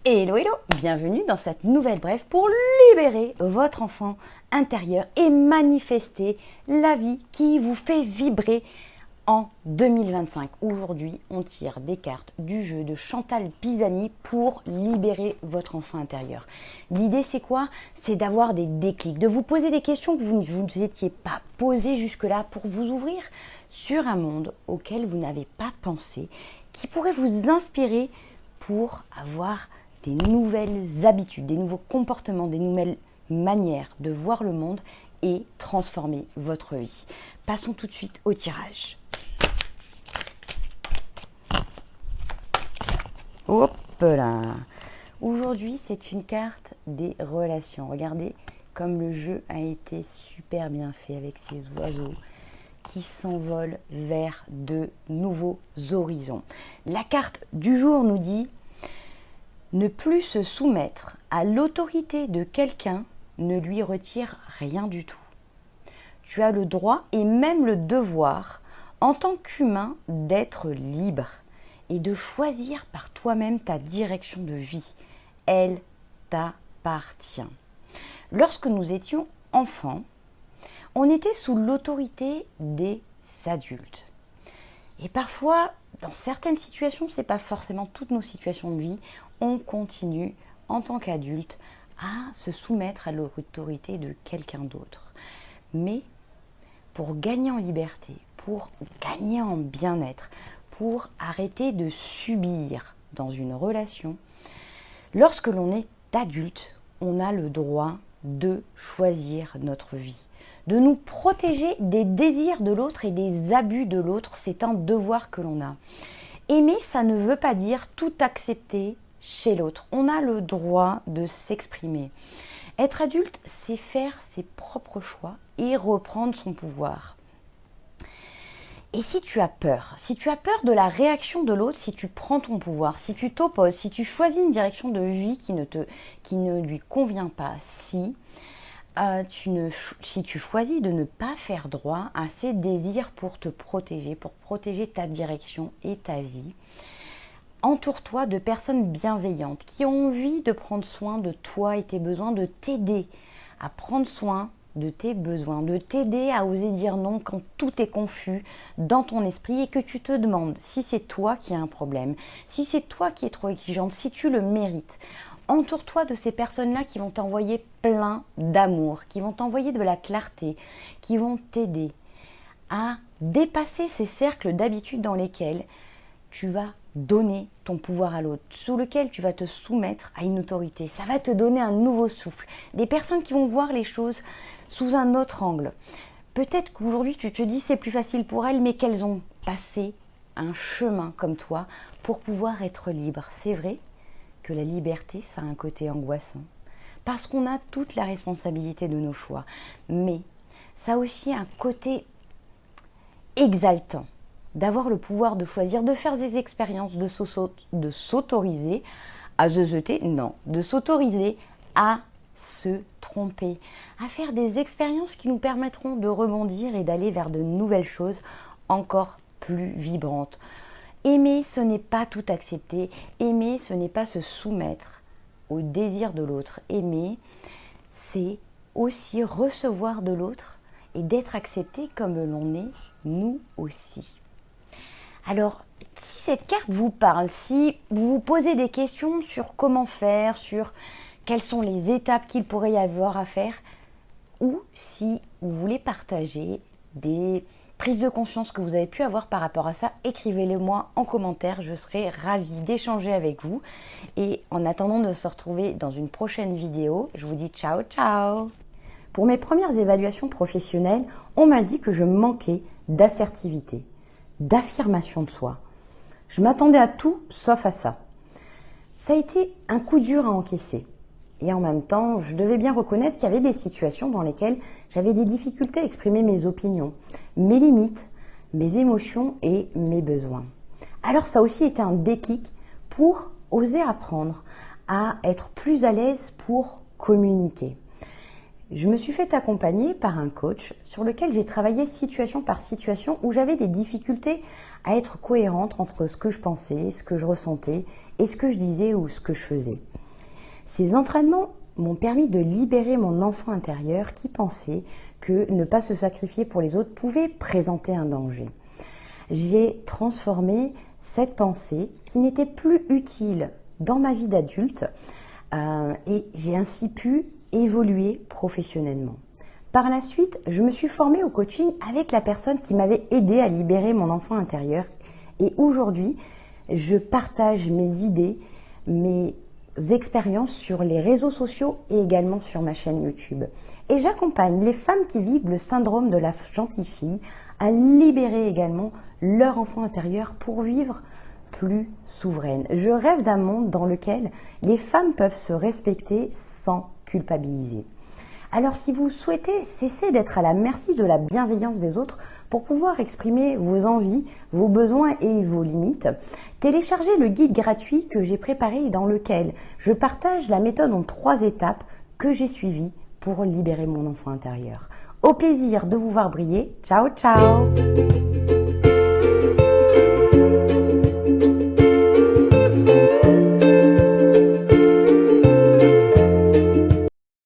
Hello, hello, bienvenue dans cette nouvelle brève pour libérer votre enfant intérieur et manifester la vie qui vous fait vibrer en 2025. Aujourd'hui, on tire des cartes du jeu de Chantal Pisani pour libérer votre enfant intérieur. L'idée, c'est quoi? C'est d'avoir des déclics, de vous poser des questions que vous ne vous étiez pas posées jusque-là pour vous ouvrir sur un monde auquel vous n'avez pas pensé, qui pourrait vous inspirer pour avoir des nouvelles habitudes, des nouveaux comportements, des nouvelles manières de voir le monde et transformer votre vie. Passons tout de suite au tirage. Hop là! Aujourd'hui, c'est une carte des relations. Regardez comme le jeu a été super bien fait avec ces oiseaux qui s'envolent vers de nouveaux horizons. La carte du jour nous dit: ne plus se soumettre à l'autorité de quelqu'un ne lui retire rien du tout. Tu as le droit et même le devoir, en tant qu'humain, d'être libre et de choisir par toi-même ta direction de vie. Elle t'appartient. Lorsque nous étions enfants, on était sous l'autorité des adultes. Et parfois, dans certaines situations, ce n'est pas forcément toutes nos situations de vie, on continue en tant qu'adulte à se soumettre à l'autorité de quelqu'un d'autre. Mais pour gagner en liberté, pour gagner en bien-être, pour arrêter de subir dans une relation, lorsque l'on est adulte, on a le droit de choisir notre vie, de nous protéger des désirs de l'autre et des abus de l'autre. C'est un devoir que l'on a. Aimer, ça ne veut pas dire tout accepter chez l'autre. On a le droit de s'exprimer. Être adulte, c'est faire ses propres choix et reprendre son pouvoir. Et si tu as peur de la réaction de l'autre, si tu prends ton pouvoir, si tu t'opposes, si tu choisis une direction de vie qui ne lui convient pas, si tu choisis de ne pas faire droit à ses désirs pour te protéger, pour protéger ta direction et ta vie, entoure-toi de personnes bienveillantes qui ont envie de prendre soin de toi et tes besoins, de t'aider à prendre soin de tes besoins, de t'aider à oser dire non quand tout est confus dans ton esprit et que tu te demandes si c'est toi qui as un problème, si c'est toi qui es trop exigeante, si tu le mérites. Entoure-toi de ces personnes-là qui vont t'envoyer plein d'amour, qui vont t'envoyer de la clarté, qui vont t'aider à dépasser ces cercles d'habitude dans lesquels tu vas donner ton pouvoir à l'autre, sous lequel tu vas te soumettre à une autorité. Ça va te donner un nouveau souffle. Des personnes qui vont voir les choses sous un autre angle. Peut-être qu'aujourd'hui tu te dis c'est plus facile pour elles, mais qu'elles ont passé un chemin comme toi pour pouvoir être libres. C'est vrai que la liberté, ça a un côté angoissant, parce qu'on a toute la responsabilité de nos choix. Mais ça a aussi un côté exaltant, d'avoir le pouvoir de choisir, de faire des expériences, de s'autoriser à zeuter, non, de s'autoriser à se tromper, à faire des expériences qui nous permettront de rebondir et d'aller vers de nouvelles choses encore plus vibrantes. Aimer, ce n'est pas tout accepter. Aimer, ce n'est pas se soumettre au désir de l'autre. Aimer, c'est aussi recevoir de l'autre et d'être accepté comme l'on est, nous aussi. Alors, si cette carte vous parle, si vous vous posez des questions sur comment faire, sur quelles sont les étapes qu'il pourrait y avoir à faire, ou si vous voulez partager des prises de conscience que vous avez pu avoir par rapport à ça, écrivez-les moi en commentaire, je serai ravie d'échanger avec vous. Et en attendant de se retrouver dans une prochaine vidéo, je vous dis ciao ciao. Pour mes premières évaluations professionnelles, on m'a dit que je manquais d'assertivité, d'affirmation de soi. Je m'attendais à tout sauf à ça. Ça a été un coup dur à encaisser. Et en même temps, je devais bien reconnaître qu'il y avait des situations dans lesquelles j'avais des difficultés à exprimer mes opinions, mes limites, mes émotions et mes besoins. Alors ça a aussi été un déclic pour oser apprendre à être plus à l'aise pour communiquer. je me suis fait accompagner par un coach sur lequel j'ai travaillé situation par situation où j'avais des difficultés à être cohérente entre ce que je pensais, ce que je ressentais et ce que je disais ou ce que je faisais. Ces entraînements m'ont permis de libérer mon enfant intérieur qui pensait que ne pas se sacrifier pour les autres pouvait présenter un danger. J'ai transformé cette pensée qui n'était plus utile dans ma vie d'adulte et j'ai ainsi pu évoluer professionnellement. Par la suite, je me suis formée au coaching avec la personne qui m'avait aidé à libérer mon enfant intérieur et aujourd'hui, je partage mes idées, mes expériences sur les réseaux sociaux et également sur ma chaîne YouTube. Et j'accompagne les femmes qui vivent le syndrome de la gentille fille à libérer également leur enfant intérieur pour vivre plus souveraine. Je rêve d'un monde dans lequel les femmes peuvent se respecter sans culpabiliser. Alors si vous souhaitez cesser d'être à la merci de la bienveillance des autres pour pouvoir exprimer vos envies, vos besoins et vos limites, téléchargez le guide gratuit que j'ai préparé dans lequel je partage la méthode en 3 étapes que j'ai suivies pour libérer mon enfant intérieur. Au plaisir de vous voir briller. Ciao, ciao!